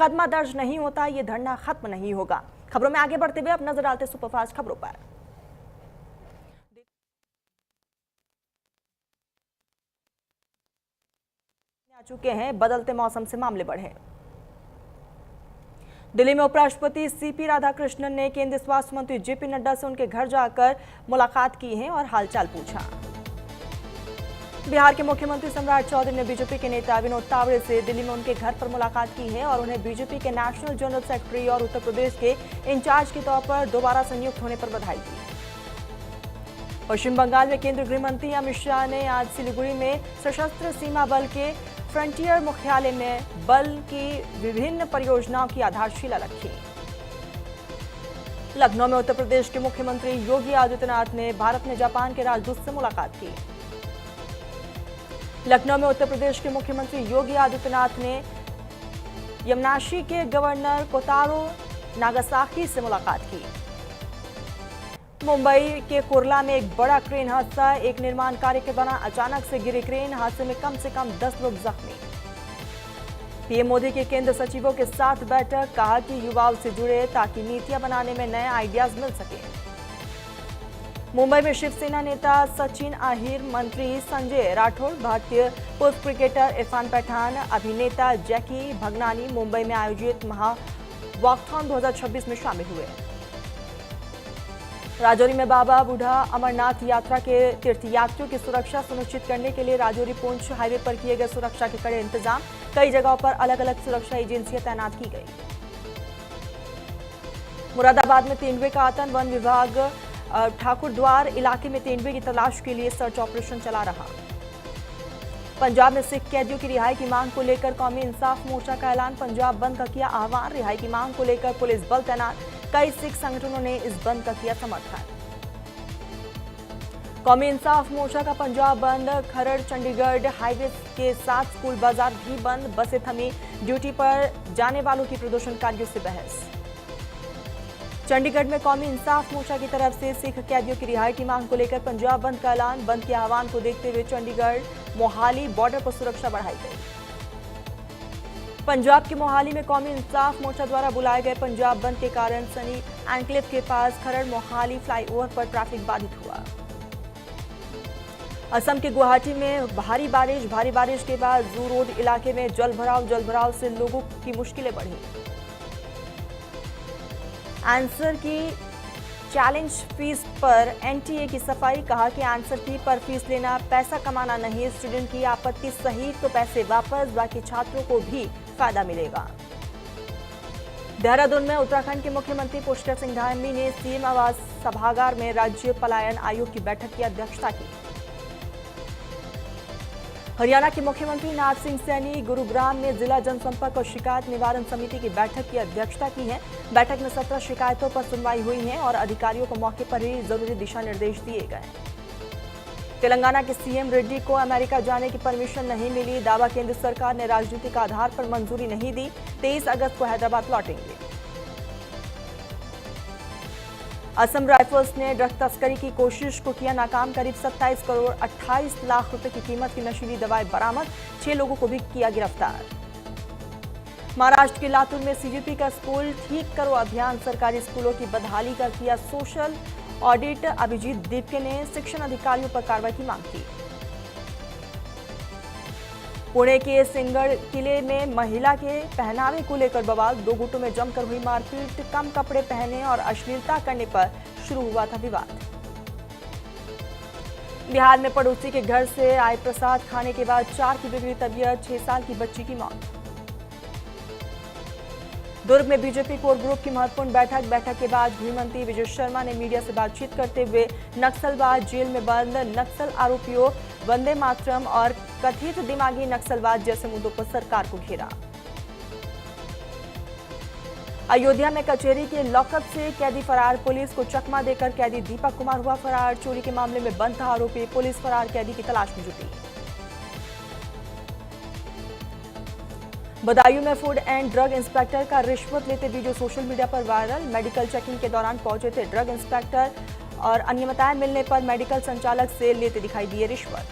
मुकदमा दर्ज नहीं होता ये धरना खत्म नहीं होगा। खबरों में आगे बढ़ते हुए अब नजर डालते सुपरफास्ट खबरों पर। आ चुके हैं, बदलते मौसम से मामले बढ़े। दिल्ली में उपराष्ट्रपति सीपी राधाकृष्णन ने केंद्रीय स्वास्थ्य मंत्री जेपी नड्डा से उनके घर जाकर मुलाकात की है और हालचाल पूछा। बिहार के मुख्यमंत्री सम्राट चौधरी ने बीजेपी के नेता विनोद तावड़े से दिल्ली में उनके घर पर मुलाकात की है और उन्हें बीजेपी के नेशनल जनरल सेक्रेटरी और उत्तर प्रदेश के इंचार्ज के तौर पर दोबारा संयुक्त होने पर बधाई दी। पश्चिम बंगाल में केंद्रीय गृह मंत्री अमित शाह ने आज सिलीगुड़ी में सशस्त्र सीमा बल के फ्रंटियर मुख्यालय में बल की विभिन्न परियोजनाओं की आधारशिला रखी। लखनऊ में उत्तर प्रदेश के मुख्यमंत्री योगी आदित्यनाथ ने भारत में जापान के राजदूत से मुलाकात की। लखनऊ में उत्तर प्रदेश के मुख्यमंत्री योगी आदित्यनाथ ने यमनाशी के गवर्नर कोतारो नागासाकी से मुलाकात की। मुंबई के कुर्ला में एक बड़ा क्रेन हादसा, एक निर्माण कार्य के दौरान अचानक से गिरी क्रेन, हादसे में कम से कम 10 लोग जख्मी। पीएम मोदी के केंद्र सचिवों के साथ बैठक, कहा कि युवाओं से जुड़े ताकि नीतियां बनाने में नए आइडियाज मिल सके। मुंबई में शिवसेना नेता सचिन आहिर, मंत्री संजय राठौर, भारतीय पूर्व क्रिकेटर इरफान पठान, अभिनेता जैकी भगनानी मुंबई में आयोजित महा वॉकथॉन 2026 में शामिल हुए। राजौरी में बाबा बूढ़ा अमरनाथ यात्रा के तीर्थयात्रियों की सुरक्षा सुनिश्चित करने के लिए राजौरी पुंछ हाईवे पर किए गए सुरक्षा के कड़े इंतजाम, कई जगहों पर अलग अलग सुरक्षा एजेंसियां तैनात की गई। मुरादाबाद में तेंदुए का आतंक, वन विभाग ठाकुरद्वार इलाके में तेंदुए की तलाश के लिए सर्च ऑपरेशन चला रहा। पंजाब में सिख कैदियों की रिहाई की मांग को लेकर कौमी इंसाफ मोर्चा का ऐलान, पंजाब बंद का किया आह्वान, रिहाई की मांग को लेकर पुलिस बल तैनात, कई सिख संगठनों ने इस बंद का किया समर्थन। कौमी इंसाफ मोर्चा का पंजाब बंद, खरड़ चंडीगढ़ हाईवे के 7 स्कूल बाजार भी बंद, बसें थमी, ड्यूटी पर जाने वालों की प्रदर्शनकारियों से बहस। चंडीगढ़ में कौमी इंसाफ मोर्चा की तरफ से सिख कैदियों की रिहाई की मांग को लेकर पंजाब बंद का ऐलान, बंद के आह्वान को देखते हुए चंडीगढ़ मोहाली बॉर्डर पर सुरक्षा बढ़ाई गई। पंजाब के मोहाली में कौमी इंसाफ मोर्चा द्वारा बुलाए गए पंजाब बंद के कारण सनी एनक्लेव के पास खरड़ मोहाली फ्लाईओवर पर ट्रैफिक बाधित हुआ। असम के गुवाहाटी में भारी बारिश के बाद जू रोड इलाके में जलभराव से लोगों की मुश्किलें बढ़ी। आंसर की चैलेंज फीस पर एनटीए की सफाई, कहा कि आंसर की पर फीस लेना पैसा कमाना नहीं, स्टूडेंट की आपत्ति सही तो पैसे वापस, बाकी छात्रों को भी फायदा मिलेगा। देहरादून में उत्तराखंड के मुख्यमंत्री पुष्कर सिंह धामी ने सीएम आवास सभागार में राज्य पलायन आयोग की बैठक की अध्यक्षता की। हरियाणा के मुख्यमंत्री नाथ सिंह सैनी गुरुग्राम में जिला जनसंपर्क और शिकायत निवारण समिति की बैठक की अध्यक्षता की है। बैठक में 17 शिकायतों पर सुनवाई हुई है और अधिकारियों को मौके पर ही जरूरी दिशा निर्देश दिए गए। तेलंगाना के सीएम रेड्डी को अमेरिका जाने की परमिशन नहीं मिली, दावा केंद्र सरकार ने राजनीतिक आधार पर मंजूरी नहीं दी, 23 अगस्त को हैदराबाद लौटेंगे। असम राइफल्स ने ड्रग तस्करी की कोशिश को किया नाकाम, करीब 27 करोड़ 28 लाख रुपए की कीमत की नशीली दवाएं बरामद, 6 लोगों को भी किया गिरफ्तार। महाराष्ट्र के लातूर में सीजीपी का स्कूल ठीक करो अभियान, सरकारी स्कूलों की बदहाली का किया सोशल ऑडिट, अभिजीत दीपके ने शिक्षण अधिकारियों पर कार्रवाई की मांग की। पुणे के सिंगड़ किले में महिला के पहनावे को लेकर बवाल, 2 गुटों में जमकर हुई मारपीट, कम कपड़े पहने और अश्लीलता करने पर शुरू हुआ था विवाद। बिहार में पड़ोसी के घर से आए प्रसाद खाने के बाद 4 की बिगड़ी तबीयत, 6 साल की बच्ची की मौत। दुर्ग में बीजेपी कोर ग्रुप की महत्वपूर्ण बैठक के बाद गृह मंत्री विजय शर्मा ने मीडिया से बातचीत करते हुए नक्सलवाद, जेल में बंद नक्सल आरोपियों, वंदे मातरम और कथित दिमागी नक्सलवाद जैसे मुद्दों पर सरकार को घेरा। अयोध्या में कचहरी के लॉकअप से कैदी फरार, पुलिस को चकमा देकर कैदी दीपक कुमार हुआ फरार, चोरी के मामले में बंद था आरोपी, पुलिस फरार कैदी की तलाश में जुटी। बदायूं में फूड एंड ड्रग इंस्पेक्टर का रिश्वत लेते वीडियो सोशल मीडिया पर वायरल, मेडिकल चेकिंग के दौरान पहुंचे थे ड्रग इंस्पेक्टर और अनियमितताएं मिलने पर मेडिकल संचालक से लेते दिखाई दिए रिश्वत।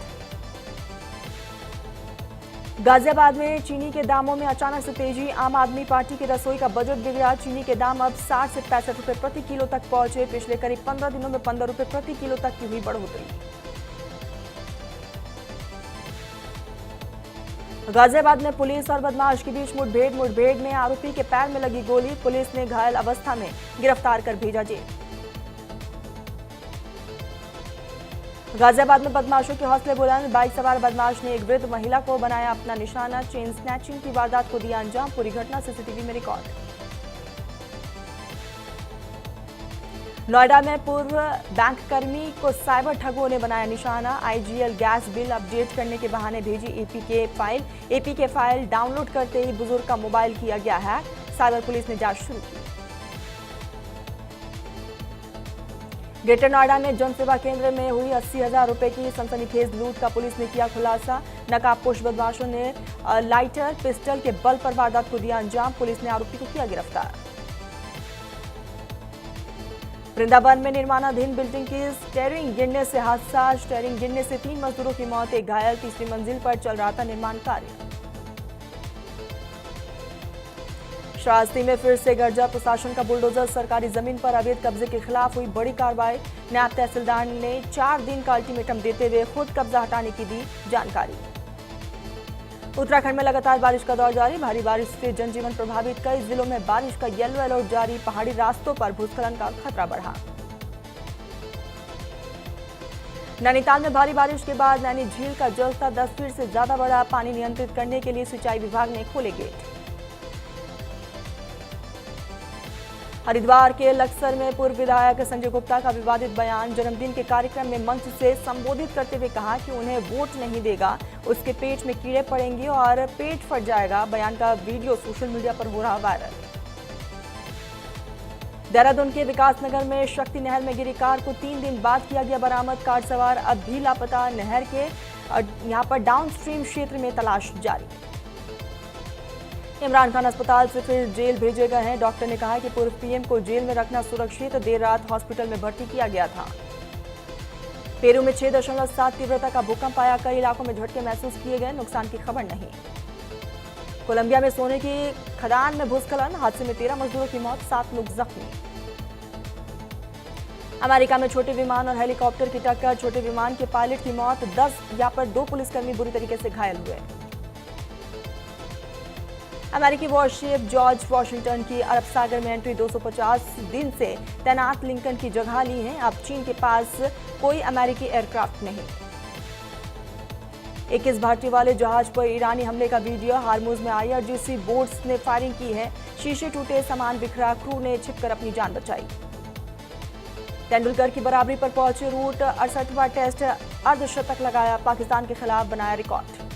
गाजियाबाद में चीनी के दामों में अचानक से तेजी। आम आदमी पार्टी की रसोई का बजट बिगड़ा। चीनी के दाम अब 60 से 65 रुपए प्रति किलो तक पहुंचे। पिछले करीब 15 दिनों में 15 रुपए प्रति किलो तक की हुई बढ़ोतरी। गाजियाबाद में पुलिस और बदमाश के बीच मुठभेड़ में आरोपी के पैर में लगी गोली। पुलिस ने घायल अवस्था में गिरफ्तार कर भेजा जेल। गाजियाबाद में बदमाशों के हौसले बुलंद। बाइक सवार बदमाश ने एक वृद्ध महिला को बनाया अपना निशाना। चेन स्नैचिंग की वारदात को दिया अंजाम। पूरी घटना सीसीटीवी में रिकॉर्ड। नोएडा में पूर्व बैंक कर्मी को साइबर ठगों ने बनाया निशाना। आईजीएल गैस बिल अपडेट करने के बहाने भेजी एपी के फाइल डाउनलोड करते ही बुजुर्ग का मोबाइल किया गया हैक। साइबर पुलिस ने जांच शुरू की। ग्रेटर नोएडा में जन सेवा केंद्र में हुई 80,000 रुपए की सनसनीखेज लूट का पुलिस ने किया खुलासा। नकाबपोश बदमाशों ने लाइटर पिस्टल के बल पर वारदात को दिया अंजाम। पुलिस ने आरोपी को किया गिरफ्तार। वृंदावन में निर्माणाधीन बिल्डिंग की स्टेयरिंग गिरने से हादसा। स्टेयरिंग गिरने से 3 मजदूरों की मौत, एक घायल। तीसरी मंजिल पर चल रहा था निर्माण कार्य। श्रावस्ती में फिर से गरजा। प्रशासन का बुलडोजर। सरकारी जमीन पर अवैध कब्जे के खिलाफ हुई बड़ी कार्रवाई। नायब तहसीलदार ने 4 दिन का अल्टीमेटम देते हुए खुद कब्जा हटाने की दी जानकारी। उत्तराखंड में लगातार बारिश का दौर जारी। भारी बारिश से जनजीवन प्रभावित। कई जिलों में बारिश का येलो अलर्ट जारी। पहाड़ी रास्तों पर भूस्खलन का खतरा बढ़ा। नैनीताल में भारी बारिश के बाद नैनी झील का जलस्तर 10 फीट से ज्यादा बढ़ा। पानी नियंत्रित करने के लिए सिंचाई विभाग ने खोले गेट। हरिद्वार के लक्सर में पूर्व विधायक संजय गुप्ता का विवादित बयान। जन्मदिन के कार्यक्रम में मंच से संबोधित करते हुए कहा कि उन्हें वोट नहीं देगा, उसके पेट में कीड़े पड़ेंगे और पेट फट जाएगा। बयान का वीडियो सोशल मीडिया पर हो रहा वायरल। देहरादून के विकासनगर में शक्ति नहर में गिरी कार को 3 दिन बाद किया गया बरामद। कार सवार अब भी लापता। नहर के यहां पर डाउनस्ट्रीम क्षेत्र में तलाश जारी। इमरान खान अस्पताल से फिर जेल भेजे गए हैं। डॉक्टर ने कहा कि पूर्व पीएम को जेल में रखना सुरक्षित। देर रात हॉस्पिटल में भर्ती किया गया था। पेरू में 6.7 तीव्रता का भूकंप आया। कई इलाकों में झटके महसूस किए गए। नुकसान की खबर नहीं। कोलंबिया में सोने की खदान में भूस्खलन। हादसे में 13 मजदूरों की मौत, 7 लोग जख्मी। अमेरिका में छोटे विमान और हेलीकॉप्टर की टक्कर। छोटे विमान के पायलट की मौत, 2 पुलिसकर्मी बुरी तरीके से घायल हुए। अमेरिकी वॉरशिप जॉर्ज वॉशिंगटन की अरब सागर में एंट्री। 250 दिन से तैनात लिंकन की जगह ली है। अब चीन के पास कोई अमेरिकी एयरक्राफ्ट नहीं। 21 भारतीय वाले जहाज पर ईरानी हमले का वीडियो। हार्मुज में IRGC बोट्स ने फायरिंग की है। शीशे टूटे, सामान बिखरा। क्रू ने छिपकर अपनी जान बचाई। तेंदुलकर की बराबरी पर पहुंचे रूट। 68वां टेस्ट अर्धशतक लगाया। पाकिस्तान के खिलाफ बनाया रिकॉर्ड।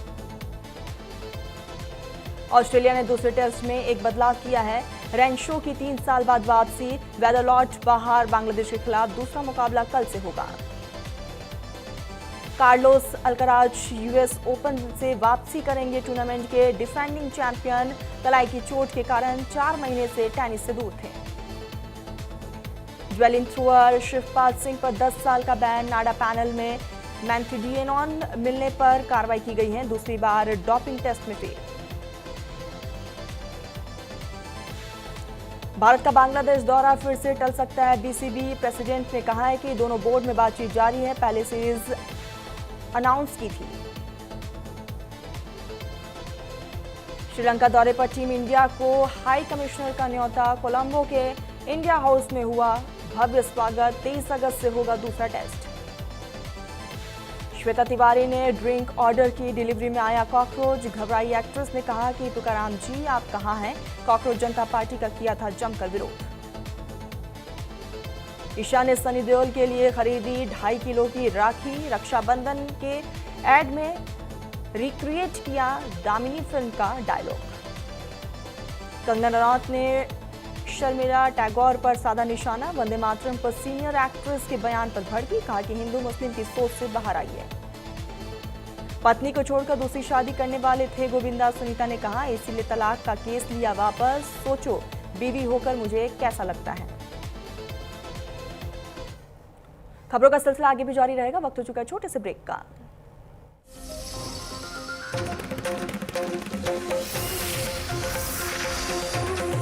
ऑस्ट्रेलिया ने दूसरे टेस्ट में एक बदलाव किया है। रेंशो की 3 साल बाद वापसी। वेदरलॉट बाहर। बांग्लादेश के खिलाफ दूसरा मुकाबला कल से होगा। कार्लोस अल्कराज US ओपन से वापसी करेंगे। टूर्नामेंट के डिफेंडिंग चैंपियन कलाई की चोट के कारण 4 महीने से टेनिस से दूर थे। ज्वेलिन थ्रोअर शिवपाल सिंह पर 10 साल का बैन। नाडा पैनल में मैंथिडियनॉन मिलने पर कार्रवाई की गई है। दूसरी बार डोपिंग टेस्ट में फेल। भारत का बांग्लादेश दौरा फिर से टल सकता है। BCB प्रेसिडेंट ने कहा है कि दोनों बोर्ड में बातचीत जारी है। पहले सीरीज अनाउंस की थी। श्रीलंका दौरे पर टीम इंडिया को हाई कमिश्नर का न्योता। कोलंबो के इंडिया हाउस में हुआ भव्य स्वागत। 23 अगस्त से होगा दूसरा टेस्ट। श्वेता तिवारी ने ड्रिंक ऑर्डर की। डिलीवरी में आया कॉकरोच। घबराई एक्ट्रेस ने कहा कि तुकाराम जी आप कहां हैं। कॉकरोच जनता पार्टी का किया था जमकर विरोध। ईशा ने सनी देओल के लिए खरीदी 2.5 किलो की राखी। रक्षाबंधन के एड में रिक्रिएट किया दामिनी फिल्म का डायलॉग। कंगना रनौत ने शर्मिला टैगोर पर साधा निशाना। वंदे मातरम पर सीनियर एक्ट्रेस के बयान पर भड़की। कहा कि हिंदू मुस्लिम की सोच से बाहर आई है। पत्नी को छोड़कर दूसरी शादी करने वाले थे गोविंदा। सुनीता ने कहा इसीलिए तलाक का केस लिया वापस। सोचो बीवी होकर मुझे कैसा लगता है। खबरों का सिलसिला आगे भी जारी रहेगा। वक्त हो चुका है छोटे से ब्रेक का।